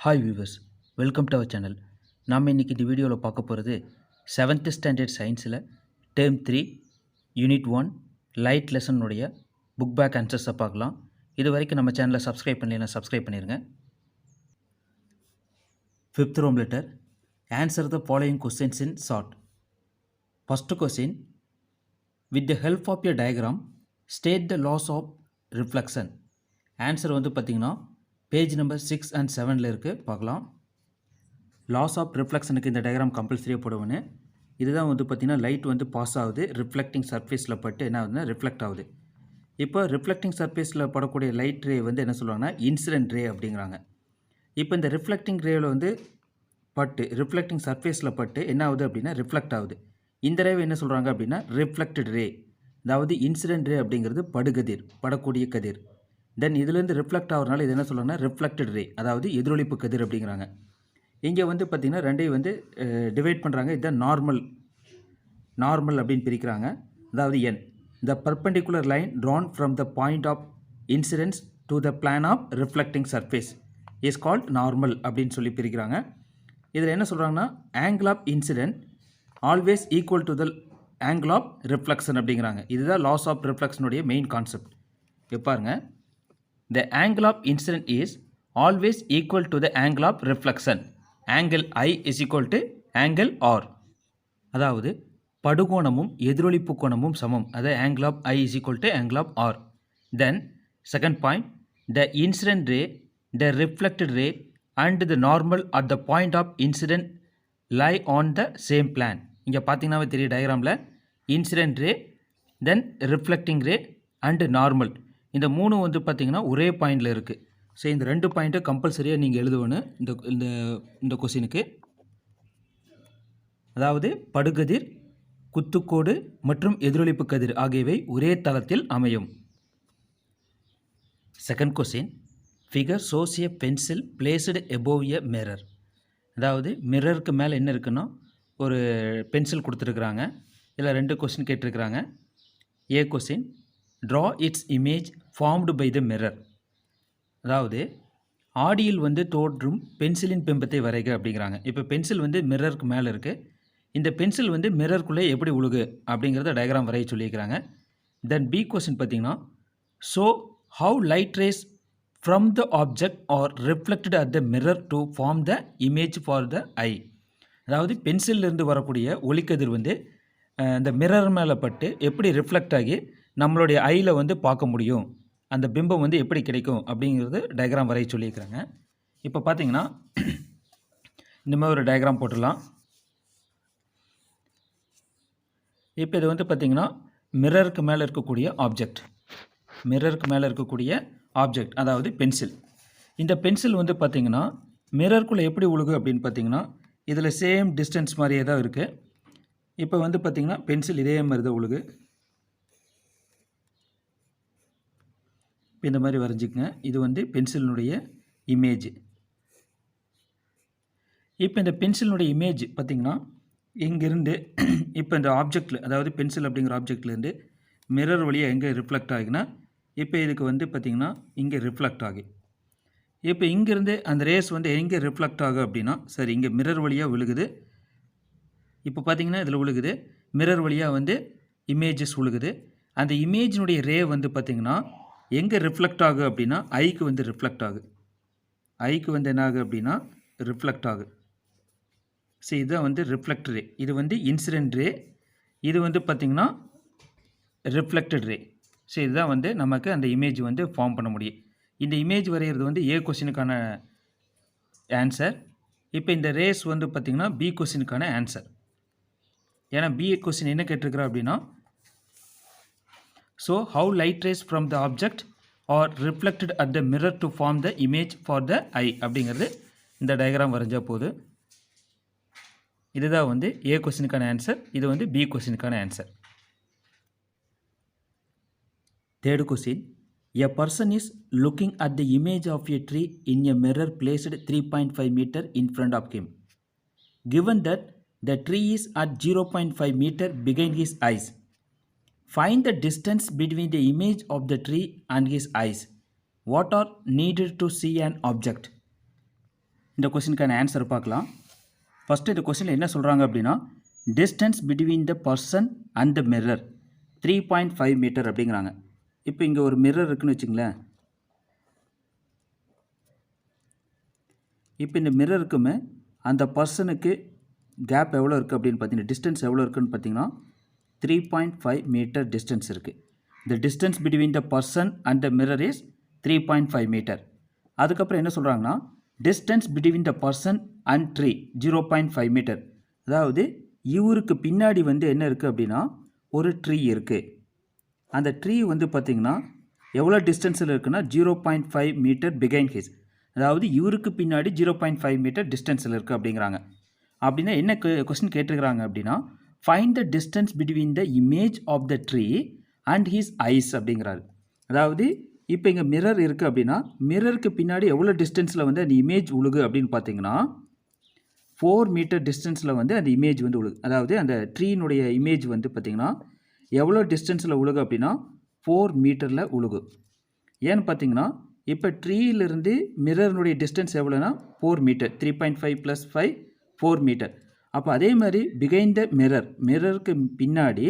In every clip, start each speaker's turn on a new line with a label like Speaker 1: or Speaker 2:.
Speaker 1: Hi viewers, welcome to our channel. நாம் இன்றைக்கி இந்த வீடியோவில் பார்க்க போகிறது 7th ஸ்டாண்டர்ட் சயின்ஸில் டேர்ம் 3 யூனிட் 1 லைட் லெசனுடைய புக் பேக் ஆன்சர்ஸை பார்க்கலாம். இது வரைக்கும் நம்ம சேனலை சப்ஸ்கிரைப் பண்ணலைன்னா சப்ஸ்கிரைப் பண்ணிடுங்க. 5th ரோம் letter, answer the following questions in short. First question, with the help of a diagram state the laws of reflection. Answer வந்து பார்த்திங்கன்னா பேஜ் நம்பர் 6 and 7 இருக்குது, பார்க்கலாம். லாஸ் ஆஃப் ரிஃப்ளெக்ஷனுக்கு இந்த டயக்ராம் கம்பல்சரியாக போடுவேன்னு. இதுதான் வந்து பார்த்திங்கன்னா லைட் வந்து பாஸ் ஆகுது, ரிஃப்ளெக்டிங் சர்ஃபேஸில் பட்டு என்ன ஆகுதுன்னா ரிஃப்ளெக்ட் ஆகுது. இப்போ ரிஃப்ளெக்டிங் சர்ஃபேஸில் படக்கூடிய லைட் ரே வந்து என்ன சொல்லுவாங்கன்னா இன்சிடென்ட் ரே அப்படிங்கிறாங்க. இப்போ இந்த ரிஃப்ளெக்டிங் ரேவில் வந்து பட்டு ரிஃப்ளெக்டிங் சர்ஃபேஸில் பட்டு என்ன ஆகுது அப்படின்னா ரிஃப்ளெக்ட் ஆகுது. இந்த ரேவை என்ன சொல்கிறாங்க அப்படின்னா ரிஃப்ளெக்டட் ரே, அதாவது இன்சிடென்ட் ரே அப்படிங்கிறது படுகதிர், படக்கூடிய கதிர். தென் இதுலேருந்து ரிஃப்ளெக்ட் ஆகிறனால இது என்ன சொல்கிறாங்கன்னா ரிஃப்ளெக்டட் ரே, அதாவது எதிரொலிப்பு கதிர் அப்படிங்கிறாங்க. இங்கே வந்து பார்த்திங்கன்னா ரெண்டையும் வந்து டிவைட் பண்ணுறாங்க. இதுதான் நார்மல் அப்படின்னு பிரிக்கிறாங்க. அதாவது n, the perpendicular line drawn from the point of incidence to the plane of reflecting surface is called normal அப்படின்னு சொல்லி பிரிக்கிறாங்க. இதில் என்ன சொல்கிறாங்கன்னா angle of incident always equal to the angle of reflection அப்படிங்கிறாங்க. இதுதான் லாஸ் ஆஃப் ரிஃப்ளெக்ஷனுடைய மெயின் கான்செப்ட். பாருங்க, the angle of incident is always equal to the angle of reflection. angle I is equal to angle R. அதாவது படுகோணமும் எதிரொலிப்பு கோணமும் சமம். அதாவது angle of I is equal to angle of R. Then second point, the incident ray, the reflected ray and the normal at the point of incident lie on the same plane. இங்கே பார்த்தீங்கன்னா தெரியும் டயக்ராமில் incident ray, then reflecting ray and normal, இந்த மூணு வந்து பார்த்திங்கன்னா ஒரே பாயிண்டில் இருக்குது. ஸோ இந்த ரெண்டு பாயிண்ட்டை கம்பல்சரியாக நீங்கள் எழுதுவணும் இந்த கொஸ்டினுக்கு. அதாவது படுகதிர், குத்துக்கோடு மற்றும் எதிரொலிப்பு கதிர் ஆகியவை ஒரே தளத்தில் அமையும். செகண்ட் கொஸ்டின், ஃபிகர் ஷோஸ் எ பென்சில் பிளேஸ்டு எபோவ் எ மிரர். அதாவது மிரருக்கு மேலே என்ன இருக்குன்னா ஒரு பென்சில் கொடுத்துருக்குறாங்க. இதில் ரெண்டு கொஸ்டின் கேட்டிருக்கிறாங்க. A question, draw its image formed by the mirror. அதாவது ஆடியில் வந்து தோன்றும் பென்சிலின் பிம்பத்தை வரைக அப்படிங்கிறாங்க. இப்போ பென்சில் வந்து மிரருக்கு மேலே இருக்குது. இந்த பென்சில் வந்து மிரருக்குள்ளே எப்படி உழுகு அப்படிங்கிறத டயக்ராம் வரைய சொல்லியிருக்கிறாங்க. தென் பி கொஸ்டின் பார்த்தீங்கன்னா, so how light rays from the object are reflected at the mirror to form the image for the eye. அதாவது பென்சிலிருந்து வரக்கூடிய ஒளிக்கதிர் வந்து இந்த மிரர் மேலே பட்டு எப்படி ரிஃப்ளெக்ட் ஆகி நம்மளுடைய ஐயில் வந்து பார்க்க முடியும், அந்த பிம்பம் வந்து எப்படி கிடைக்கும் அப்படிங்கிறது டயக்ராம் வரைய சொல்லியிருக்கிறாங்க. இப்போ பார்த்தீங்கன்னா இந்த மாதிரி ஒரு டயக்ராம் போட்டுடலாம். இப்போ இது வந்து பார்த்திங்கன்னா மிரருக்கு மேலே இருக்கக்கூடிய ஆப்ஜெக்ட், அதாவது பென்சில். இந்த பென்சில் வந்து பார்த்திங்கன்னா மிரருக்குள்ளே எப்படி உழுகு அப்படின்னு பார்த்திங்கன்னா இதில் சேம் டிஸ்டன்ஸ் மாதிரியே தான் இருக்குது. இப்போ வந்து பார்த்திங்கன்னா பென்சில் இதே மாதிரி தான் உழுகு. இப்போ இந்த மாதிரி வரைஞ்சிக்கங்க. இது வந்து பென்சிலினுடைய இமேஜ். இப்போ இந்த பென்சிலினுடைய இமேஜ் பார்த்திங்கன்னா இங்கேருந்து இப்போ இந்த ஆப்ஜெக்டில், அதாவது பென்சில் அப்படிங்கிற ஆப்ஜெக்ட்லேருந்து மிரர் வழியாக எங்கே ரிஃப்ளெக்ட் ஆகினா இப்போ இதுக்கு வந்து பார்த்திங்கன்னா இங்கே ரிஃப்ளெக்ட் ஆகி, இப்போ இங்கேருந்து அந்த ரேஸ் வந்து எங்கே ரிஃப்ளெக்ட் ஆகும் அப்படின்னா சரி இங்கே மிரர் வழியாக விழுகுது. இப்போ பார்த்திங்கன்னா இதில் விழுகுது, மிரர் வழியாக வந்து இமேஜஸ் விழுகுது. அந்த இமேஜினுடைய ரே வந்து பார்த்திங்கன்னா எங்கே ரிஃப்ளெக்ட் ஆகும் அப்படின்னா ஐக்கு வந்து ரிஃப்ளெக்ட் ஆகும். ஐக்கு வந்து என்ன ஆகும் அப்படின்னா ரிஃப்ளெக்ட் ஆகும். ஸோ இதுதான் வந்து ரிஃப்ளெக்ட் ரே. இது வந்து இன்சிடென்ட் ரே, இது வந்து பார்த்திங்கன்னா ரிஃப்ளெக்டட் ரே. ஸோ இதுதான் வந்து நமக்கு அந்த இமேஜ் வந்து ஃபார்ம் பண்ண முடியும். இந்த இமேஜ் வரைகிறது வந்து ஏ கொஸ்டினுக்கான ஆன்சர். இப்போ இந்த ரேஸ் வந்து பார்த்திங்கன்னா பி கொஸ்டினுக்கான ஆன்சர். ஏன்னா பி கொஸ்டின் என்ன கேட்டிருக்கிறா அப்படின்னா, so how light rays from the object are reflected at the mirror to form the image for the eye அப்படிங்கிறது இந்த டயக்ராம் வரைஞ்சால் போது. இதுதான் வந்து ஏ கொஸ்டினுக்கான ஆன்சர். இது வந்து பி கொஸ்டினுக்கான answer. Third question, a person is looking at the image of a tree in a mirror placed 3.5 metre in front of him. Given that the tree is at 0.5 meter behind his eyes. Find the distance between the image of the tree and his eyes. What are needed to see an object? இந்த கொஸ்டினுக்கான answer பார்க்கலாம். First இந்த கொஸ்டினில் என்ன சொல்கிறாங்க அப்படின்னா, distance between the person and the mirror 3.5 meter அப்படிங்கிறாங்க. இப்போ இங்கே ஒரு மிரர் இருக்குன்னு வச்சுங்களேன். இப்போ இந்த மிரருக்குமே அந்த பர்சனுக்கு கேப் எவ்வளோ இருக்குது அப்படின்னு பார்த்தீங்கன்னா, டிஸ்டன்ஸ் எவ்வளோ இருக்குதுன்னு பார்த்தீங்கன்னா 3.5 மீட்டர் டிஸ்டன்ஸ் இருக்குது. The distance between the person and the mirror is 3.5 meter. அதுக்கப்புறம் என்ன சொல்கிறாங்கன்னா, distance between the person and tree 0.5 meter. அதாவது இவருக்கு பின்னாடி வந்து என்ன இருக்குது அப்படின்னா ஒரு ட்ரீ இருக்குது. அந்த ட்ரீ வந்து பார்த்திங்கன்னா எவ்வளோ டிஸ்டன்ஸில் இருக்குன்னா 0.5 மீட்டர் பிகைன் ஹிஸ். அதாவது இவருக்கு பின்னாடி 0.5 மீட்டர் டிஸ்டன்ஸில் இருக்குது அப்படிங்கிறாங்க. அப்படின்னா என்ன கொஸ்டின் கேட்டிருக்கிறாங்க அப்படின்னா, find the distance between the image of the tree and his eyes அப்படிங்கிறாரு. அதாவது இப்போ இங்கே மிரர் இருக்குது அப்படின்னா மிரருக்கு பின்னாடி எவ்வளோ டிஸ்டன்ஸில் வந்து அந்த இமேஜ் உழுகு அப்படின்னு பார்த்தீங்கன்னா 4 மீட்டர் டிஸ்டன்ஸில் வந்து அந்த இமேஜ் வந்து உழுகு. அதாவது அந்த ட்ரீனுடைய இமேஜ் வந்து பார்த்திங்கன்னா எவ்வளோ டிஸ்டன்ஸில் உழுகு அப்படின்னா 4 மீட்டரில் உழுகு. ஏன்னு பார்த்தீங்கன்னா இப்போ ட்ரீயிலிருந்து மிரர்னுடைய டிஸ்டன்ஸ் எவ்வளோனா 4 மீட்டர், 3.5 + 5 4 மீட்டர். அப்போ அதே மாதிரி பிகைண்ட் த மிரருக்கு பின்னாடி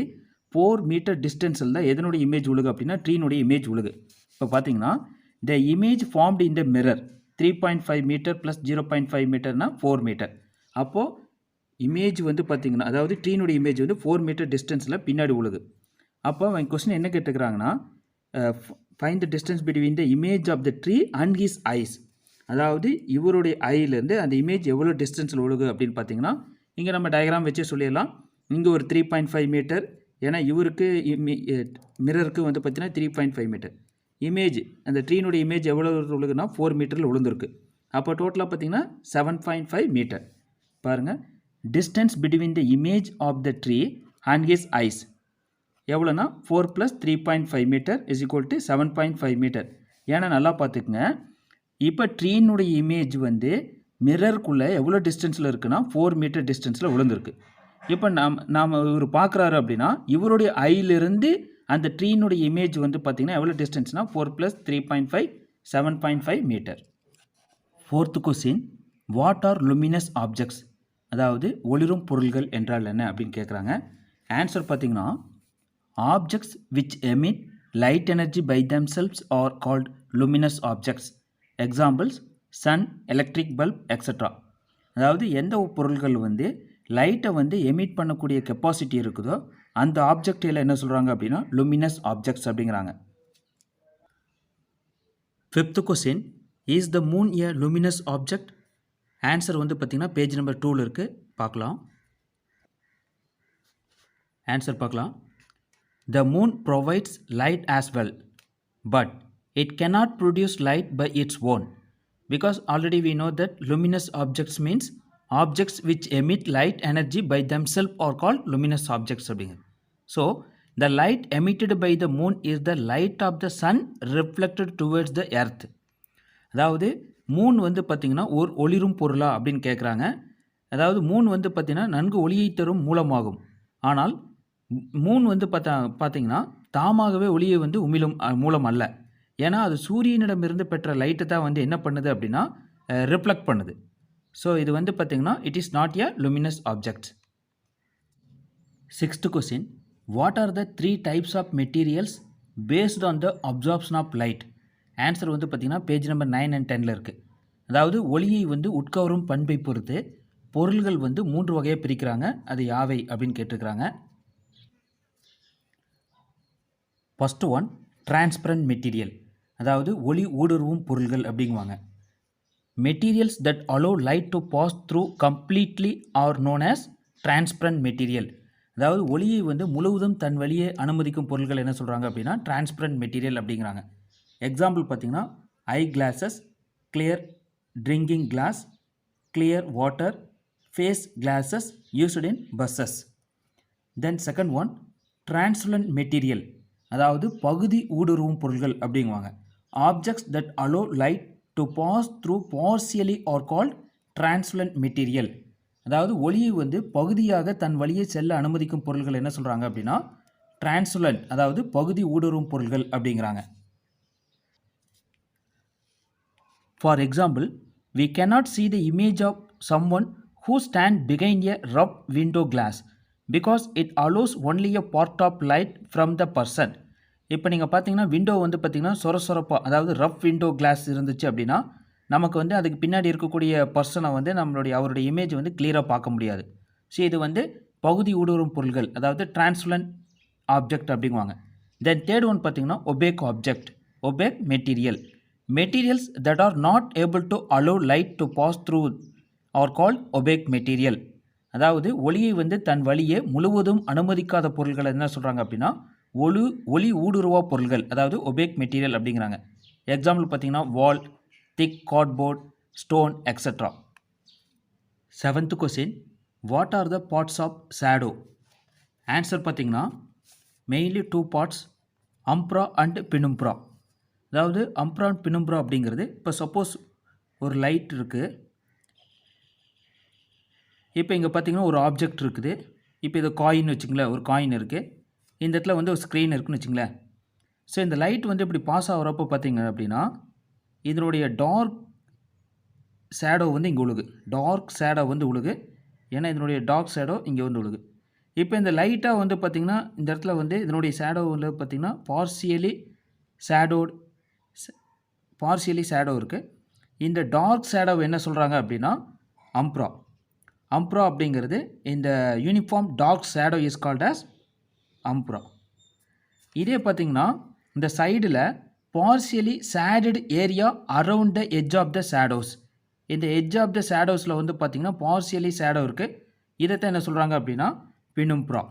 Speaker 1: 4 மீட்டர் டிஸ்டன்ஸில் தான் எதனுடைய இமேஜ் உழுகு அப்படின்னா ட்ரீனுடைய இமேஜ் உழுகு. இப்போ பார்த்தீங்கன்னா the image formed in the mirror 3.5 meter + 0.5 மீட்டர்னா 4 மீட்டர். அப்போது இமேஜ் வந்து பார்த்திங்கன்னா அதாவது ட்ரீனுடைய இமேஜ் வந்து 4 மீட்டர் டிஸ்டன்ஸில் பின்னாடி உழுகு. அப்போ அவங்க கொஸ்டின் என்ன கேட்டுக்கிறாங்கன்னா, find the distance between the image of the tree and his eyes. அதாவது இவருடைய ஐலேருந்து அந்த இமேஜ் எவ்வளோ டிஸ்டன்ஸில் உழுகு அப்படின்னு பார்த்தீங்கன்னா இங்கே நம்ம டயக்ராம் வச்சு சொல்லிடலாம். இங்கே ஒரு 3.5 மீட்டர், ஏன்னா இவருக்கு மிரருக்கு வந்து பார்த்தீங்கன்னா 3.5 மீட்டர். இமேஜ் அந்த ட்ரீனுடைய இமேஜ் எவ்வளோ உழுகுனா 4 மீட்டரில் உழுந்துருக்கு. அப்போ டோட்டலாக பார்த்தீங்கன்னா 7.5 மீட்டர். பாருங்கள், distance between the image of the tree and his eyes எவ்வளோனா 4 + 3.5 metre is equal to 7.5 metre. ஏன்னா நல்லா பார்த்துக்குங்க, இப்போ ட்ரீனுடைய இமேஜ் வந்து மிரருக்குள்ளே எவ்வளோ டிஸ்டன்ஸில் இருக்குன்னா 4 மீட்டர் டிஸ்டன்ஸில் விழுந்திருக்கு. இப்போ நாம் இவர் பார்க்குறாரு அப்படின்னா இவருடைய ஐயிலிருந்து அந்த ட்ரீனுடைய இமேஜ் வந்து பார்த்திங்கன்னா எவ்வளோ டிஸ்டன்ஸ்னால் 4 + 3.5 7.5 meter. Fourth question, what are luminous objects? அதாவது ஒளிரும் பொருள்கள் என்றால் என்ன அப்படின்னு கேட்குறாங்க. ஆன்சர் பார்த்திங்கன்னா, objects which emit light energy by themselves are called luminous objects. Examples sun, electric bulb extra. அதாவது எந்த பொருள்கள் வந்து லைட்டை வந்து எமிட் பண்ணக்கூடிய கெப்பாசிட்டி இருக்குதோ அந்த ஆப்ஜெக்டில் என்ன சொல்கிறாங்க அப்படின்னா லுமினஸ் ஆப்ஜெக்ட்ஸ் அப்படிங்கிறாங்க. Fifth question, is the moon a luminous object? Answer வந்து பார்த்திங்கன்னா பேஜ் நம்பர் 2ல் இருக்குது, பார்க்கலாம். ஆன்சர் பார்க்கலாம். The moon provides light as well, but it cannot produce light by its own, because already we know that luminous objects means objects which emit light energy by themselves are called luminous objects. So the light emitted by the moon is the light of the sun reflected towards the earth. அதாவது Moon வந்து பார்த்திங்கன்னா ஒரு ஒளிரும் பொருளா அப்படின்னு கேட்குறாங்க. அதாவது Moon வந்து பார்த்திங்கன்னா நன்கு ஒளியை தரும் மூலமாகும். ஆனால் மூன் வந்து பார்த்திங்கன்னா தாமாகவே ஒளியை வந்து உமிழும் மூலம் அல்ல. ஏன்னா அது சூரியனிடமிருந்து பெற்ற லைட்டை தான் வந்து என்ன பண்ணுது அப்படின்னா ரிஃப்ளெக்ட் பண்ணுது. ஸோ இது வந்து பார்த்திங்கன்னா it is not a luminous object. Sixth question, what are the 3 types of materials based on the absorption of light? Answer வந்து பார்த்திங்கன்னா பேஜ் நம்பர் 9 and 10ல் இருக்குது. அதாவது ஒளியை வந்து உட்கவரும் பண்பை பொறுத்து பொருள்கள் வந்து 3 வகையாக பிரிக்கிறாங்க. அது யாவை அப்படின்னு கேட்டிருக்கிறாங்க. ஃபஸ்ட்டு ஒன், டிரான்ஸ்பரண்ட் மெட்டீரியல், அதாவது ஒளி ஊடுருவும் பொருள்கள் அப்படிங்குவாங்க. Materials that allow light to pass through completely are known as transparent material. அதாவது ஒளியை வந்து முழுவதும் தன் வழியே அனுமதிக்கும் பொருள்கள் என்ன சொல்கிறாங்க அப்படின்னா டிரான்ஸ்பரண்ட் மெட்டீரியல் அப்படிங்கிறாங்க. எக்ஸாம்பிள் பார்த்திங்கன்னா eye glasses, clear drinking glass, clear water, face glasses used in buses. Then second one, translucent material, அதாவது பகுதி ஊடுருவும் பொருள்கள் அப்படிங்குவாங்க. Objects that allow light to pass through partially are called translucent material. அதாவது ஒளியை வந்து பகுதியாக தன் வழியை செல்ல அனுமதிக்கும் பொருள்கள் என்ன சொல்கிறாங்க அப்படின்னா டிரான்ஸ்லண்ட், அதாவது பகுதி ஊடுருவும் பொருள்கள் அப்படிங்கிறாங்க. For example we cannot see the image of someone who stand behind a rough window glass because it allows only a part of light from the person. இப்போ நீங்கள் பார்த்தீங்கன்னா விண்டோ வந்து பார்த்தீங்கன்னா சொரப்பாக, அதாவது ரஃப் விண்டோ கிளாஸ் இருந்துச்சு அப்படின்னா நமக்கு வந்து அதுக்கு பின்னாடி இருக்கக்கூடிய பர்சனை வந்து அவருடைய இமேஜ் வந்து கிளியராக பார்க்க முடியாது. ஸோ இது வந்து பகுதி ஊடுருவும் பொருள்கள், அதாவது டிரான்ஸ்பரண்ட் ஆப்ஜெக்ட் அப்படிங்குவாங்க. தென் தேர்ட் ஒன் பார்த்தீங்கன்னா opaque object, opaque material. Materials that are not able to allow light to pass through are called opaque material. அதாவது ஒளியை வந்து தன் வழியே முழுவதும் அனுமதிக்காத பொருள்களை என்ன சொல்கிறாங்க அப்படின்னா ஒளி ஊடுருவா பொருள்கள், அதாவது ஒபேக் மெட்டீரியல் அப்படிங்கிறாங்க. எக்ஸாம்பிள் பார்த்தீங்கன்னா wall, thick cardboard, stone etcetera. 7th question, what are the parts of shadow? Answer பார்த்தீங்கன்னா mainly 2 parts, umbra and penumbra. அதாவது அம்ப்ரா அண்ட் பினும்ப்ரா அப்படிங்கிறது, இப்போ சப்போஸ் ஒரு லைட் இருக்குது, இப்போ இங்கே பார்த்தீங்கன்னா ஒரு ஆப்ஜெக்ட் இருக்குது. இப்போ இது காயின் வச்சுங்களேன், ஒரு காயின் இருக்குது, இந்த இடத்துல வந்து ஒரு ஸ்க்ரீன் இருக்குன்னு வச்சுங்களேன். ஸோ இந்த லைட் வந்து இப்படி பாஸ் ஆகிறப்போ பார்த்தீங்க அப்படின்னா இதனுடைய டார்க் ஷேடோ வந்து இங்கே உழுகு, டார்க் ஷேடோ வந்து உழுகு, ஏன்னா இதனுடைய டார்க் ஷேடோ இங்கே வந்து உழுகு. இப்போ இந்த லைட்டாக வந்து பார்த்திங்கன்னா இந்த இடத்துல வந்து இதனுடைய ஷேடோ வந்து பார்த்திங்கன்னா பார்சியலி ஷேடோ இருக்குது. இந்த டார்க் ஷேடோ என்ன சொல்கிறாங்க அப்படின்னா அம்ப்ரா. அம்ப்ரா அப்படிங்கிறது இந்த uniform dark shadow is called as umbra. இதே பார்த்திங்கன்னா இந்த சைடில் partially shaded area around the edge of the shadows. இந்த எட்ஜ் ஆஃப் த ஷேடோஸில் வந்து பார்த்திங்கன்னா பார்சியலி ஷேடோ இருக்குது. இதைத்தான் என்ன சொல்கிறாங்க அப்படின்னா பினும்ப்ரா.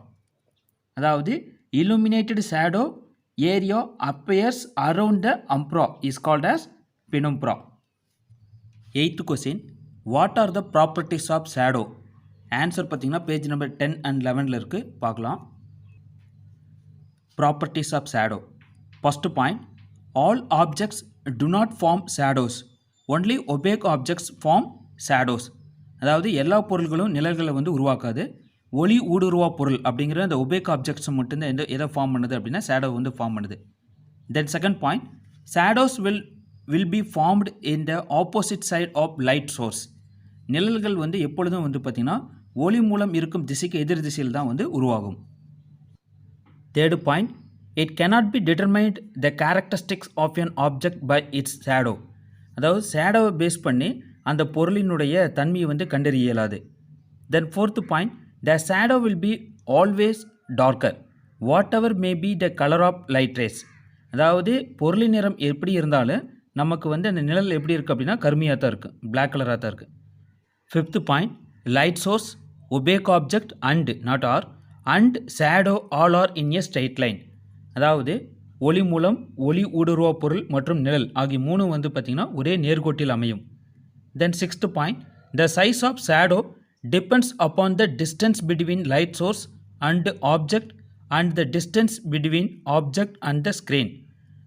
Speaker 1: அதாவது illuminated shadow area appears around the umbra is called as penumbra. 8th question, what are the properties of shadow? Answer பார்த்தீங்கன்னா பேஜ் நம்பர் 10 and 11 இருக்குது, பார்க்கலாம். Properties of shadow. First point, all objects do not form shadows, only opaque objects form shadows. அதாவது எல்லா பொருள்களும் நிழல்களை வந்து உருவாக்காது, ஒளி ஊடுருவா பொருள் அப்படிங்கிற அந்த ஒபேக் ஆப்ஜெக்ட்ஸ் மட்டும்தான் எதை ஃபார்ம் பண்ணுது அப்படின்னா ஷேடோ வந்து ஃபார்ம் பண்ணுது. Then second point, shadows will be formed in the opposite side of light source. நிழல்கள் வந்து எப்பொழுதும் வந்து பார்த்திங்கன்னா ஒளி மூலம் இருக்கும் திசைக்கு எதிர் திசையில் தான் வந்து உருவாகும். Third point, it cannot be determined the characteristics of an object by its shadow. அதாவது ஷேடோவை பேஸ் பண்ணி அந்த பொருளினுடைய தன்மையை வந்து கண்டறிய இயலாது. Then fourth point, the shadow will be always darker whatever may be the colour of light rays. அதாவது பொருளின் நிறம் எப்படி இருந்தாலும் நமக்கு வந்து அந்த நிழல் எப்படி இருக்குது அப்படின்னா கருமையாக தான் இருக்குது, பிளாக் கலராக தான் இருக்குது. Fifth point, light source, opaque object and நாட் ஆர் and shadow all are in a straight line. அதாவது ஒளி மூலம், ஒளி ஊடுருவா பொருள் மற்றும் நிழல் ஆகிய மூணும் வந்து பார்த்திங்கன்னா ஒரே நேர்கோட்டில் அமையும். Then sixth point, the size of shadow depends upon the distance between light source and object and the distance between object and the screen.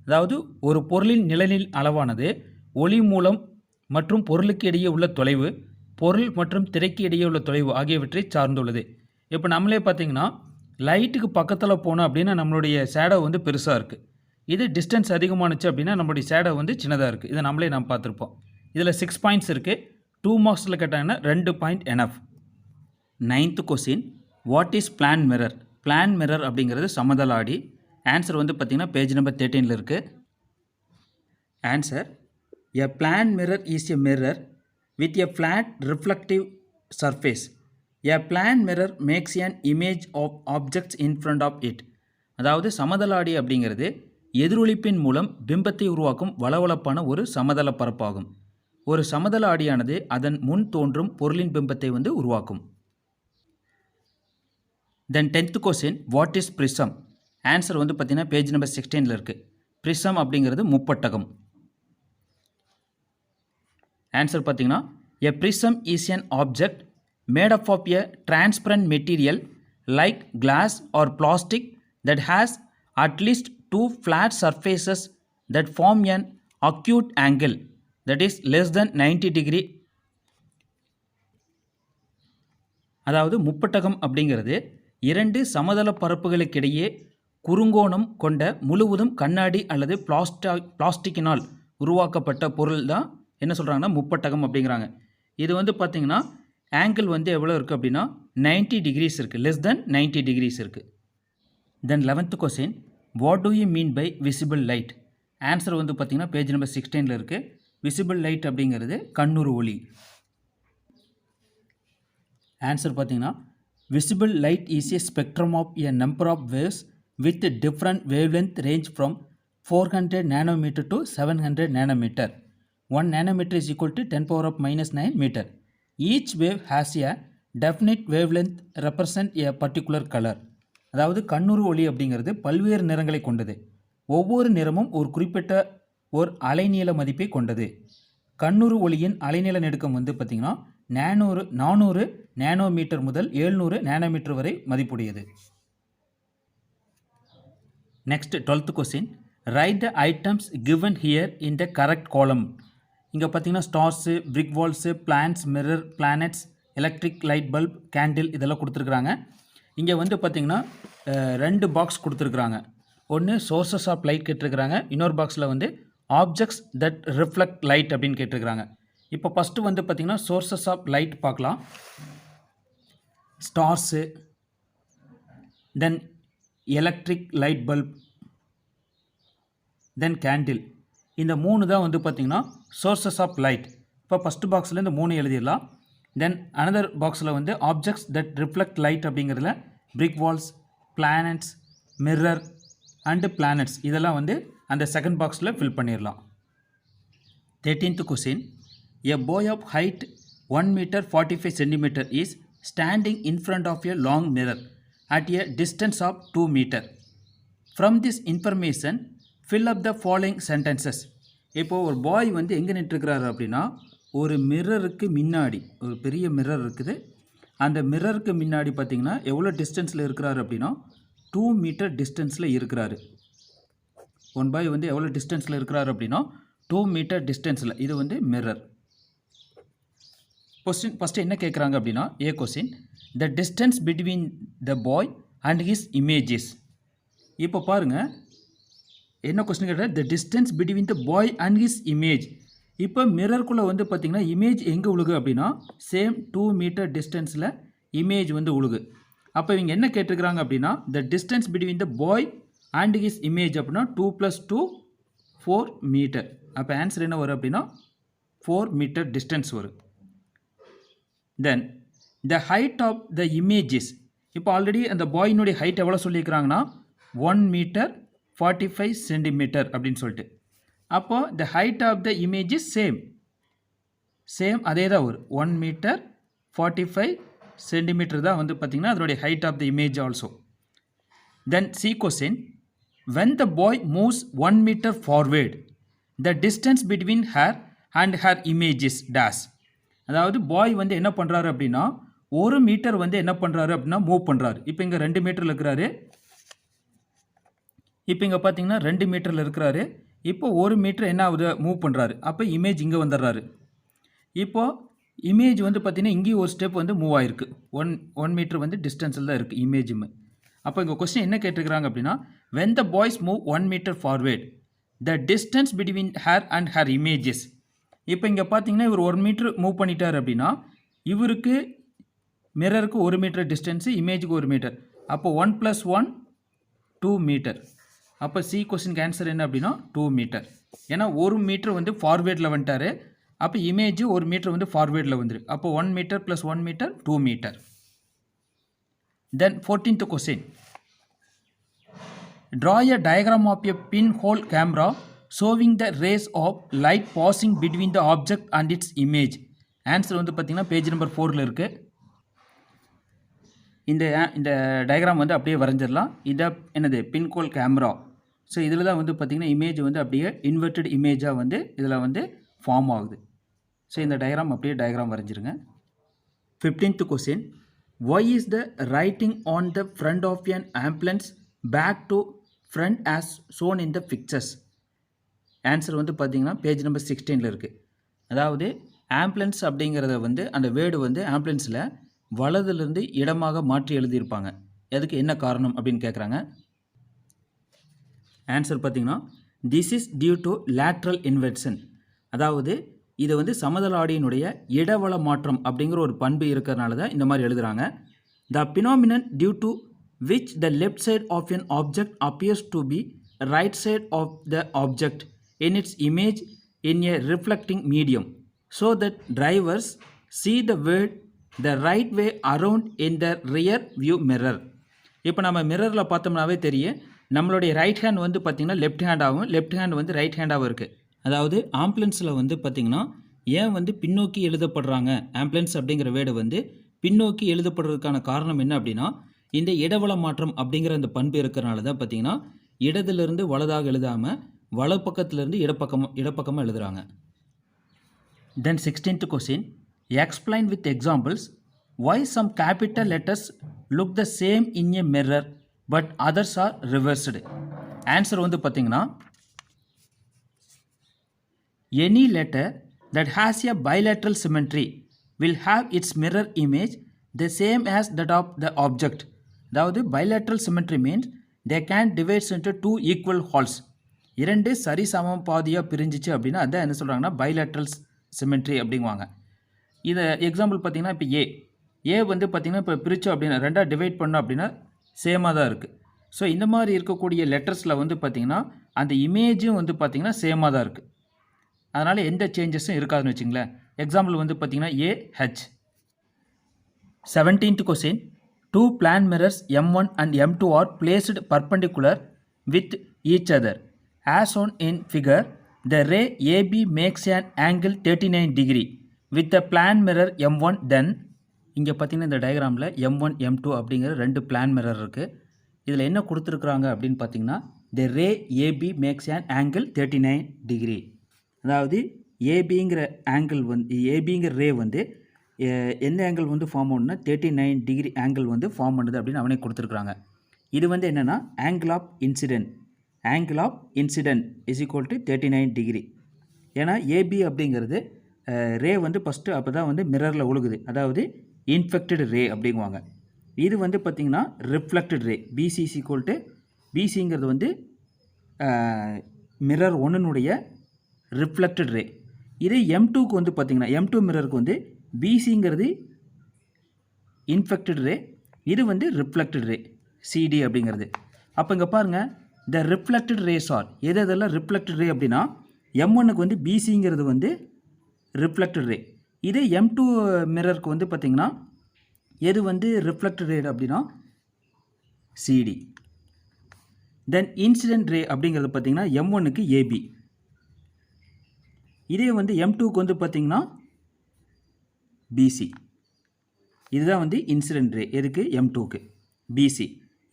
Speaker 1: அதாவது ஒரு பொருளின் நிழலின் அளவானது ஒளி மூலம் மற்றும் பொருளுக்கு இடையே உள்ள தொலைவு, பொருள் மற்றும் திரைக்கு இடையே உள்ள தொலைவு ஆகியவற்றை சார்ந்துள்ளது. இப்போ நம்மளே பார்த்திங்கன்னா லைட்டுக்கு பக்கத்தில் போனோம் அப்படின்னா நம்மளுடைய ஷேடோ வந்து பெருசாக இருக்குது, இது டிஸ்டன்ஸ் அதிகமானுச்சு அப்படின்னா நம்மளுடைய ஷேடோ வந்து சின்னதாக இருக்குது. இதை நம்மளே பார்த்துருப்போம். இதில் 6 பாயிண்ட்ஸ் இருக்குது. 2 மார்க்ஸில் கேட்டாங்கன்னா 2 point enough. 9th question, what is plan mirror? Plan mirror அப்படிங்கிறது சமதள ஆடி. ஆன்சர் வந்து பார்த்திங்கன்னா பேஜ் நம்பர் 13 இருக்குது. Answer, a plan mirror is a mirror with a flat reflective surface. A plan mirror makes an image of objects in front of it. அதாவது சமதள ஆடி அப்படிங்கிறது எதிரொலிப்பின் மூலம் பிம்பத்தை உருவாக்கும் வளவளப்பான ஒரு சமதள பரப்பாகும். ஒரு சமதள ஆடியானது அதன் முன் தோன்றும் பொருளின் பிம்பத்தை வந்து உருவாக்கும். தென் 10th question, what is prism? Answer வந்து பார்த்தீங்கன்னா பேஜ் நம்பர் 16 இருக்குது. பிரிசம் அப்படிங்கிறது முப்பட்டகம். ஆன்சர் பார்த்தீங்கன்னா a prism is an object made up of a transparent material like glass or plastic that has at least 2 flat surfaces that form an acute angle that is less than 90 degree. அதாவது முப்பட்டகம் அப்படிங்கிறது 2 சமதள பரப்புகளுக்கிடையே குறுங்கோணம் கொண்ட முழுவதும் கண்ணாடி அல்லது பிளாஸ்டிக்கினால் உருவாக்கப்பட்ட பொருள் தான் என்ன சொல்கிறாங்கன்னா முப்பட்டகம் அப்படிங்கிறாங்க. இது வந்து பார்த்திங்கன்னா ஆங்கிள் வந்து எவ்வளோ இருக்குது அப்படின்னா 90 டிகிரிஸ் இருக்குது, லெஸ் தென் 90 டிகிரிஸ் இருக்குது. Then 11th question, what do you mean by visible light? Answer வந்து பார்த்திங்கன்னா பேஜ் நம்பர் 16 இருக்குது. விசிபிள் லைட் அப்படிங்கிறது கண்ணுறு ஒளி. ஆன்சர் பார்த்திங்கன்னா visible light is a spectrum of a number of waves with different wavelength range from 400 nanometer to 700 nanometer. 1 nanometer is equal to 10 power of minus 9 meter. Each wave has a definite wavelength represent a particular color. அதாவது கண்ணுறு ஒளி அப்படிங்கிறது பல்வேறு நிறங்களை கொண்டது. ஒவ்வொரு நிறமும் ஒரு குறிப்பிட்ட ஒரு அலைநீள மதிப்பை கொண்டது. கண்ணுறு ஒளியின் அலைநீள நெடுக்கம் வந்து பார்த்திங்கன்னா 400 நேனோமீட்டர் முதல் 700 நேனோமீட்டர் வரை மதிப்புடையது. Next 12th question, right the items given here in the correct column. இங்கே பார்த்தீங்கன்னா stars, brick walls, plants, mirror, planets, electric light bulb, candle இதெல்லாம் கொடுத்துருக்குறாங்க. இங்கே வந்து பார்த்திங்கன்னா 2 பாக்ஸ் கொடுத்துருக்குறாங்க. ஒன்று சோர்சஸ் ஆஃப் லைட் கேட்டிருக்கிறாங்க, இன்னொரு பாக்ஸில் வந்து ஆப்ஜெக்ட்ஸ் தட் ரிஃப்ளெக்ட் லைட் அப்படின்னு கேட்டிருக்கிறாங்க. இப்போ ஃபஸ்ட்டு வந்து பார்த்திங்கன்னா சோர்சஸ் ஆஃப் லைட் பார்க்கலாம். ஸ்டார்ஸு, தென் எலக்ட்ரிக் லைட் பல்ப், தென் கேண்டில். இந்த 3 தான் வந்து பார்த்திங்கன்னா சோர்சஸ் ஆஃப் லைட். இப்போ ஃபஸ்ட்டு பாக்ஸில் இந்த 3 எழுதிடலாம். தென் அனதர் பாக்ஸில் வந்து ஆப்ஜெக்ட்ஸ் தட் ரிஃப்ளெக்ட் லைட் அப்படிங்கிறதுல brick walls, planets, mirror and planets இதெல்லாம் வந்து அந்த செகண்ட் பாக்ஸில் ஃபில் பண்ணிடலாம். 13th question, a boy of height 1 meter 45 centimeter is standing in front of a long mirror at a distance of 2 meter. From this information, fill up the following sentences. இப்போது ஒரு பாய் வந்து எங்கே நின்றுருக்கிறாரு அப்படின்னா ஒரு மிரருக்கு முன்னாடி ஒரு பெரிய மிரர் இருக்குது. அந்த மிரருக்கு முன்னாடி பார்த்திங்கன்னா எவ்வளோ டிஸ்டன்ஸில் இருக்கிறாரு அப்படின்னா 2 மீட்டர் டிஸ்டன்ஸில் இருக்கிறாரு. ஒன் பாய் வந்து எவ்வளோ டிஸ்டன்ஸில் இருக்கிறாரு அப்படின்னா 2 மீட்டர் டிஸ்டன்ஸில். இது வந்து மிரர். கொஸ்டின் ஃபஸ்ட்டு என்ன கேட்குறாங்க அப்படின்னா A question, the distance between the boy and his images. இப்போ பாருங்கள் என்ன கொஸ்டின் கேட்டால் the distance between the boy and his image. இப்போ மிரருக்குள்ளே வந்து பார்த்திங்கன்னா இமேஜ் எங்கே உழுகு அப்படின்னா சேம் 2 மீட்டர் டிஸ்டன்ஸில் இமேஜ் வந்து உழுகு. அப்போ இவங்க என்ன கேட்டிருக்கிறாங்க அப்படின்னா த distance between the boy and his image அப்படின்னா 2 + 2 4 மீட்டர். அப்போ ஆன்சர் என்ன வரும் அப்படின்னா 4 மீட்டர் டிஸ்டன்ஸ் வரும். Then the height of the images. இப்போ ஆல்ரெடி அந்த பாயினுடைய ஹைட் எவ்வளோ சொல்லியிருக்கிறாங்கன்னா 1 மீட்டர் 45 சென்டிமீட்டர் அப்படின்னு சொல்லிட்டு. அப்போ the height of the images same அதே தான் வரும் 1 மீட்டர் 45 சென்டிமீட்டர் தான் வந்து பார்த்திங்கன்னா அதனுடைய height of the image also. Then C question, when the boy moves 1 meter forward, the distance between her and her image is dash. அதாவது பாய் வந்து என்ன பண்ணுறாரு அப்படின்னா 1 மீட்டர் வந்து என்ன பண்ணுறாரு அப்படின்னா மூவ் பண்ணுறாரு. இப்போ இங்கே 2 மீட்டரில் இருக்கிறாரு. இப்போ இங்கே பார்த்தீங்கன்னா 2 மீட்டரில் இருக்கிறாரு. இப்போ 1 மீட்டர் என்ன ஆகுது மூவ் பண்ணுறாரு. அப்போ இமேஜ் இங்கே வந்துடுறாரு. இப்போது இமேஜ் வந்து பார்த்திங்கன்னா இங்கேயும் ஒரு ஸ்டெப் வந்து மூவ் ஆகிருக்கு. 1 மீட்டர் வந்து டிஸ்டன்ஸில் தான் இருக்குது இமேஜுமே. அப்போ இங்கே கொஸ்டின் என்ன கேட்டிருக்கிறாங்க அப்படின்னா when the boys move 1 meter forward, the distance between her and her images. இப்போ இங்கே பார்த்தீங்கன்னா இவர் 1 மீட்டர் மூவ் பண்ணிட்டார் அப்படின்னா இவருக்கு மிரருக்கு 1 மீட்டர் டிஸ்டன்ஸு, இமேஜுக்கு 1 மீட்டர். அப்போ 1 + 1 2 மீட்டர். அப்போ சி கொஸ்டினுக்கு ஆன்சர் என்ன அப்படின்னா 2 மீட்டர். ஏன்னா 1 மீட்டர் வந்து ஃபார்வேர்டில் வந்துட்டார். அப்போ இமேஜ் 1 மீட்டர் வந்து ஃபார்வேர்டில் வந்துரு. அப்போ 1 meter + 1 meter 2 meter. Then 14th question, draw a diagram of a pinhole camera showing the rays of light passing between the object and its image. Answer வந்து பார்த்திங்கன்னா பேஜ் நம்பர் 4ல் இருக்குது. இந்த டயக்ராம் வந்து அப்படியே வரைஞ்சிடலாம். இதை என்னது பின்ஹோல் கேமரா. ஸோ இதில் தான் வந்து பார்த்திங்கன்னா இமேஜ் வந்து அப்படியே இன்வெர்டட் இமேஜாக வந்து இதில் வந்து ஃபார்ம் ஆகுது. ஸோ இந்த டயக்ராம் அப்படியே டயக்ராம் வரைஞ்சிருங்க. 15th question, why is the writing on the front of an ambulance back to front as shown in the pictures? Answer வந்து பார்த்திங்கன்னா பேஜ் நம்பர் 16ல் இருக்குது. அதாவது ஆம்புலன்ஸ் அப்படிங்கிறத வந்து அந்த வேர்டு வந்து ஆம்புலன்ஸில் வலதுலேருந்து இடமாக மாற்றி எழுதியிருப்பாங்க. அதுக்கு என்ன காரணம் அப்படின்னு கேட்குறாங்க. ஆன்சர் பார்த்திங்கன்னா this is due to lateral inversion. அதாவது இது வந்து சமதள ஆடியினுடைய இடவள மாற்றம் அப்படிங்கிற ஒரு பண்பு இருக்கிறதுனால தான் இந்த மாதிரி எழுதுகிறாங்க. The phenomenon due to which the left side of an object appears to be right side of the object in its image in a reflecting medium, so that drivers see the world the right way around in the rear view mirror. இப்போ நம்ம மிரரில் பார்த்தோம்னாவே தெரியும், நம்மளுடைய right hand வந்து பார்த்திங்கன்னா left ஹேண்டாகவும் left hand வந்து right ஹேண்டாகவும் இருக்குது. அதாவது ஆம்புலன்ஸில் வந்து பார்த்திங்கன்னா ஏன் வந்து பின்னோக்கி எழுதப்படுறாங்க, ஆம்புலன்ஸ் அப்படிங்கிற வேர்டு வந்து பின்னோக்கி எழுதப்படுறதுக்கான காரணம் என்ன அப்படின்னா, இந்த இடவள மாற்றம் அப்படிங்கிற அந்த பண்பு இருக்கிறனால தான் பார்த்தீங்கன்னா இடதுலேருந்து வலதாக எழுதாமல் வலப்பக்கத்திலேருந்து இடப்பக்கமாக எழுதுகிறாங்க. தென் 16th question, explain with examples why some capital letters look the same in a mirror but others are reversed. Answer வந்து பார்த்தீங்கன்னா, any letter that has a bilateral symmetry will have its mirror image the same as that of the object. அதாவது bilateral symmetry means they can divide into two equal wholes. இரண்டு சரி சம பாதியாக பிரிஞ்சிச்சு அப்படின்னா அதான் என்ன சொல்கிறாங்கன்னா bilateral symmetry அப்படிங்குவாங்க. இதை எக்ஸாம்பிள் பார்த்தீங்கன்னா இப்போ ஏ வந்து பார்த்திங்கன்னா இப்போ பிரித்தோம் அப்படின்னா ரெண்டாக டிவைட் பண்ணோம் அப்படின்னா சேமாக தான் இருக்குது. ஸோ இந்த மாதிரி இருக்கக்கூடிய லெட்டர்ஸில் வந்து பார்த்திங்கன்னா அந்த இமேஜும் வந்து பார்த்திங்கன்னா சேமாக தான் இருக்குது. அதனால் எந்த சேஞ்சஸும் இருக்காதுன்னு வச்சுங்களேன். எக்ஸாம்பிள் வந்து பார்த்திங்கன்னா AH. 17th question, two plan mirrors M1 and M2 are placed perpendicular with each other. As shown in figure, the ray AB makes an angle 39 degree with the plan mirror M1. Then இங்கே பார்த்தீங்கன்னா இந்த டயக்ராமில் M1 M2 அப்படிங்கிற ரெண்டு plan mirror இருக்குது. இதில் என்ன கொடுத்துருக்குறாங்க அப்படின்னு பார்த்தீங்கன்னா, the ray AB makes an angle 39 degree. அதாவது ஏபிங்கிற ஆங்கிள் வந்து ஏபிங்கிற ரே வந்து எந்த ஆங்கிள் வந்து ஃபார்ம் பண்ணுன்னா 39 டிகிரி ஆங்கிள் வந்து ஃபார்ம் பண்ணுது அப்படின்னு அவனே கொடுத்துருக்குறாங்க. இது வந்து என்னென்னா angle of incident is equal to 39 degree. ஏன்னா ஏபி அப்படிங்கிறது ரே வந்து ஃபஸ்ட்டு அப்போ தான் வந்து மிரரில் ஒழுகுது, அதாவது இன்ஃபெக்டட் ரே அப்படிங்குவாங்க. இது வந்து பார்த்திங்கன்னா reflected ray PC is equal to பிசிங்கிறது வந்து மிரர் ஒன்றுனுடைய ரிஃப்ளெக்டட் ரே. இதே M2க்கு வந்து பார்த்திங்கன்னா M2 மிரருக்கு வந்து பிசிங்கிறது இன்ஃபெக்டட் ரே, இது வந்து ரிஃப்ளெக்டட் ரே சிடி அப்படிங்கிறது. அப்போ இங்கே பாருங்கள், த ரிஃப்ளெக்டட் ரேஸ் ஆர் எதெல்லாம் ரிஃப்ளெக்டட் ரே அப்படின்னா M1க்கு வந்து பிசிங்கிறது வந்து ரிஃப்ளெக்டட் ரே. இதே M2 மிரருக்கு வந்து பார்த்திங்கன்னா எது வந்து ரிஃப்ளெக்டட் ரே அப்படின்னா சிடி. தென் இன்சிடென்ட் ரே அப்படிங்கிறது பார்த்திங்கன்னா M1க்கு ஏபி. இதே வந்து M2க்கு வந்து பார்த்திங்கன்னா பிசி. இதுதான் வந்து இன்சிடென்ட் ரே எதுக்கு M2க்கு பிசி.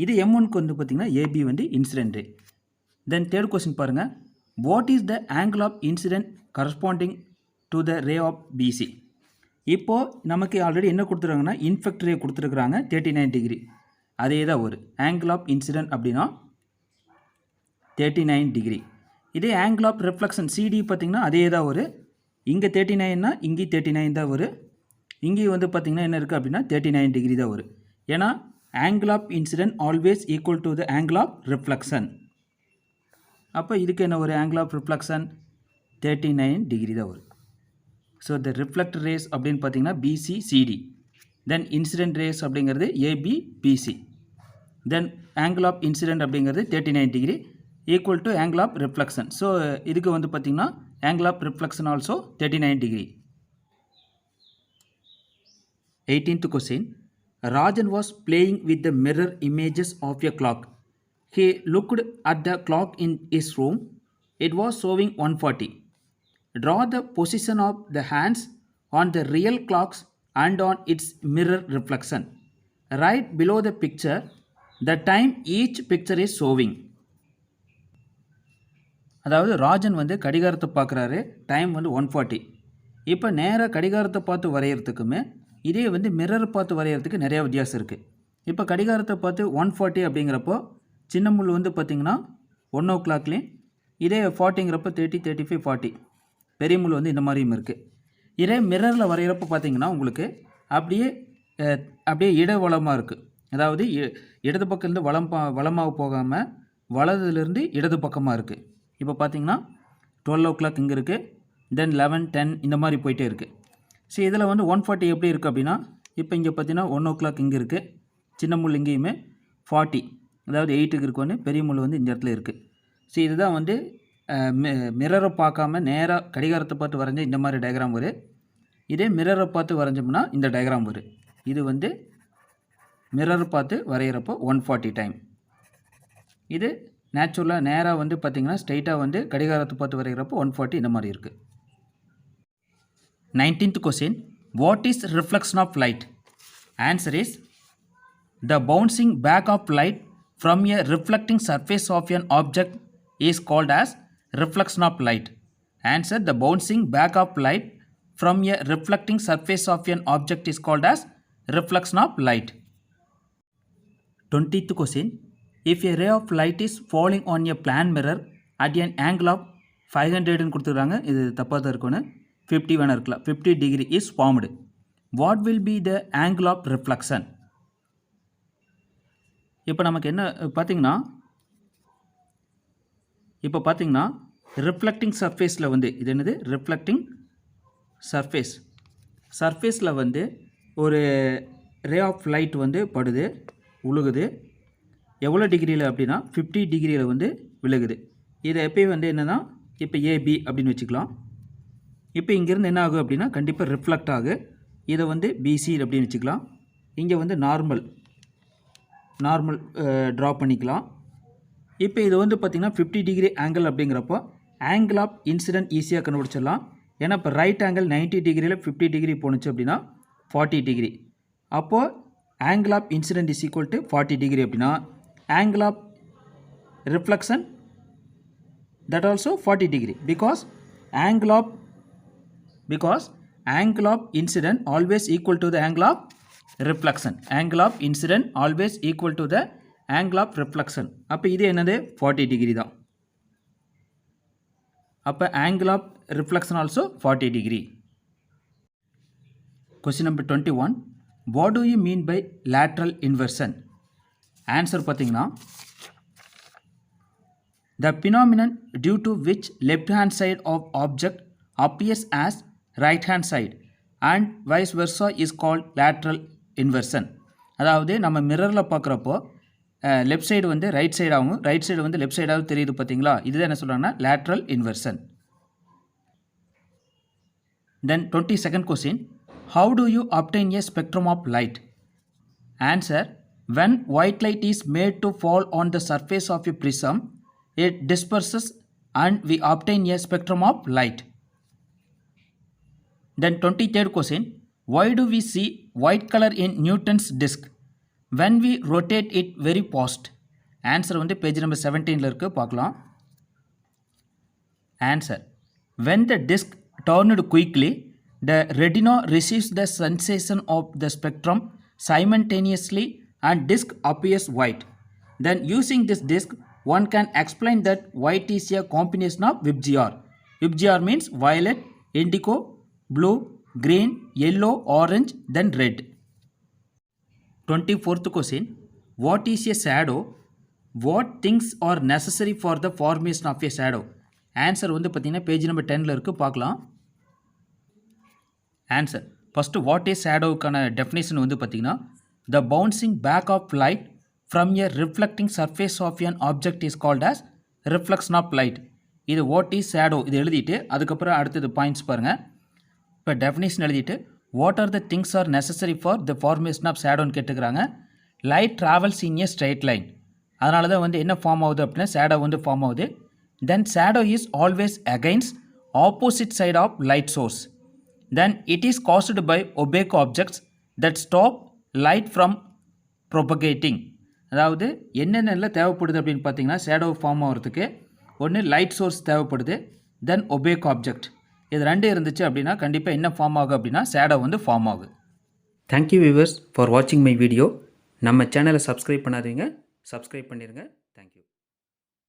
Speaker 1: இது M1க்கு வந்து பார்த்திங்கன்னா ஏபி வந்து incident ray. Then third question பாருங்கள், what is the angle of incident corresponding to the ray of PC. இப்போது நமக்கு ஆல்ரெடி என்ன கொடுத்துருக்காங்கன்னா இன்ஃபெக்ட் ரே கொடுத்துருக்குறாங்க 39 டிகிரி. அதே தான் ஒரு ஆங்கிள் ஆஃப் இன்சிடென்ட் அப்படின்னா 39 டிகிரி. இதே ஆங்கிள் ஆஃப் ரிஃப்ளெக்ஷன் சிடி பார்த்திங்கன்னா அதே தான் ஒரு இங்கே 39னா இங்கே 39 தான் ஒரு இங்கேயும் வந்து பார்த்திங்கன்னா என்ன இருக்குது அப்படின்னா 39 டிகிரி தான் வரும். ஏன்னா angle of incident always equal to the angle of reflection. அப்போ இதுக்கு என்ன ஒரு ஆங்கிள் ஆஃப் ரிஃப்ளெக்ஷன் 39 டிகிரி தான் வரும். ஸோ த ரிஃப்ளெக்ட் ரேஸ் அப்படின்னு பார்த்தீங்கன்னா BC CD. Then incident rays அப்படிங்கிறது AB BC. Then angle of incident அப்படிங்கிறது 39 degree equal to angle of reflection. So இதுக்கு வந்து பார்த்திங்கன்னா angle of reflection also 39 degree. 18th question, Rajan was playing with the mirror images of a clock. He looked at the clock in his room. It was showing 1:40. Draw the position of the hands on the real clocks and on its mirror reflection. Right below the picture, the time each picture is showing. அதாவது ராஜன் வந்து கடிகாரத்தை பார்க்குறாரு, time வந்து 1:40. இப்போ நேராக கடிகாரத்தை பார்த்து வரைகிறதுக்குமே இதே வந்து மிரர் பார்த்து வரைகிறதுக்கு நிறையா வித்தியாசம் இருக்குது. இப்போ கடிகாரத்தை பார்த்து 1:40 அப்படிங்கிறப்போ சின்ன முள் வந்து பார்த்திங்கன்னா 1 o'clockலேயும், இதே 40ங்கிறப்போ 30, 35, 40 பெரிய முள் வந்து இந்த மாதிரியும் இருக்குது. இதே மிரரில் வரைகிறப்போ பார்த்திங்கன்னா உங்களுக்கு அப்படியே இடவளமாக இருக்குது. அதாவது இடது பக்கத்துலேருந்து வளமாக போகாமல் வலதுலேருந்து இடது பக்கமாக இருக்குது. இப்போ பார்த்திங்கன்னா 12 o'clock இங்கே இருக்குது, தென் 11 10 இந்த மாதிரி போயிட்டே இருக்குது. சரி, இதில் வந்து 140 எப்படி இருக்குது அப்படின்னா, இப்போ இங்கே பார்த்தீங்கன்னா 1 o'clock இங்கே இருக்குது, சின்ன முள் இங்கேயுமே 40, அதாவது 8க்கு இருக்குன்னு பெரிய முள் வந்து இந்த இடத்துல இருக்குது. ஸோ இதுதான் வந்து மிரரை பார்க்காம நேராக கடிகாரத்தை பார்த்து வரைஞ்ச இந்த மாதிரி டயக்ராம் வரும். இதே மிரரை பார்த்து வரைஞ்சோம்னா இந்த டயக்ராம் வரும். இது வந்து மிரர் பார்த்து வரைகிறப்போ 140 டைம். இது நேச்சுரலாக நேராக வந்து பார்த்திங்கன்னா ஸ்ட்ரைட்டாக வந்து கடிகாரத்தை பார்த்து வரைகிறப்போ 140 இந்த மாதிரி இருக்குது. 19th question. What is reflection of light? Answer is the bouncing back of light from a reflecting surface of an object is called as reflection of light. Answer, the bouncing back of light from a reflecting surface of an object is called as reflection of light. 20th question. If a ray of light is falling on a plane mirror at an angle of 500 கொடுத்துருக்காங்க, இது தப்பாக தான் இருக்கணும், 50 வேணா இருக்கலாம், 50 degree is formed. What will be the angle of reflection? இப்போ நமக்கு என்ன பார்த்தீங்கன்னா ரிஃப்ளெக்டிங் சர்ஃபேஸில் வந்து இது என்னது ரிஃப்ளெக்டிங் சர்ஃபேஸில் வந்து ஒரு ரே ஆஃப் லைட் வந்து படுது, உழுகுது. எவ்வளோ டிகிரியில் அப்படின்னா 50 டிகிரியில் வந்து விழுகுது. இதை எப்போயும் வந்து என்னென்னா இப்போ ஏபி அப்படின்னு வச்சுக்கலாம். இப்போ இங்கேருந்து என்ன ஆகும் அப்படின்னா கண்டிப்பாக ரிஃப்ளெக்ட் ஆகு. இதை வந்து பிசி அப்படின்னு வச்சுக்கலாம். இங்கே வந்து நார்மல் ட்ரா பண்ணிக்கலாம். இப்போ இது வந்து பார்த்திங்கன்னா 50 டிகிரி ஆங்கிள் அப்படிங்கிறப்போ ஆங்கிள் ஆஃப் இன்சிடென்ட் ஈஸியாக கண்டுபிடிச்சிடலாம். ஏன்னா இப்போ ரைட் ஆங்கிள் 90 டிகிரியில் 50 டிகிரி போணுச்சு அப்படின்னா 40 டிகிரி. அப்போது angle of incident is equal to 40 degree அப்படின்னா angle of reflection that also 40 degree because angle of incident always equal to the angle of reflection. Angle of incident always equal to the angle of reflection. அப்போ இது என்னது 40 degree தான். அப்போ angle of reflection also 40 degree. Question number 21. What do you mean by lateral inversion? Answer பார்த்தீங்கன்னா the phenomenon due to which left hand side of object appears as right hand side and vice versa is called lateral inversion. அதாவது நம்ம மிரரில் பார்க்குறப்போ left side வந்து right சைடாகவும் right side வந்து left சைடாகவும் தெரியுது பார்த்தீங்களா, இதுதான் என்ன சொல்கிறாங்கன்னா lateral inversion. Then 22nd question. How do you obtain a spectrum of light? Answer, when white light is made to fall on the surface of a prism, it disperses and we obtain a spectrum of light. Then 23rd question. Why do we see white color in Newton's disk when we rotate it very fast? Answer வந்து page number 17ல இருக்கு, பார்க்கலாம். Answer, when the disk turned quickly, the retina receives the sensation of the spectrum simultaneously and disk appears white. Then using this disk, one can explain that white is a combination of VIBGYOR. VIBGYOR means violet, indigo, blue, green, yellow, orange, then red. 24th question. What is a shadow? What things are necessary for the formation of a shadow? Answer வந்து பார்த்தீங்கன்னா page number 10ல இருக்குது, பார்க்கலாம். ஆன்சர், first what is ஷேடோவுக்கான definition வந்து பார்த்தீங்கன்னா the bouncing back of light from a reflecting surface of an object is called as reflection of light. இது what is shadow இது எழுதிட்டு அதுக்கப்புறம் அடுத்தது பாயிண்ட்ஸ் பாருங்கள். இப்போ டெஃபினேஷன் எழுதிட்டு what are the things are necessary for the formation of shadowன்னு கேட்டுக்கிறாங்க. Light travels இன் ஏ straight line, அதனால தான் வந்து என்ன ஃபார்ம் ஆகுது அப்படின்னா ஷேடோ வந்து ஃபார்ம் ஆகுது. Then shadow is always against opposite side of light source. Then it is cast by opaque objects that stop light from propagating. அதாவது என்னென்னலாம் தேவைப்படுது அப்படின்னு பார்த்தீங்கன்னா ஷேடோ ஃபார்ம் ஆகிறதுக்கு ஒன்று லைட் சோர்ஸ் தேவைப்படுது, தென் ஒபேக் ஆப்ஜெக்ட். இது ரெண்டு இருந்துச்சு அப்படின்னா கண்டிப்பாக என்ன ஃபார்ம் ஆகும் அப்படின்னா ஷேடோ வந்து ஃபார்ம் ஆகும். தேங்க்யூ வியூவர்ஸ் ஃபார் வாட்சிங் மை வீடியோ. நம்ம சேனலை சப்ஸ்கிரைப் பண்ணாதீங்க, சப்ஸ்கிரைப் பண்ணிடுங்க.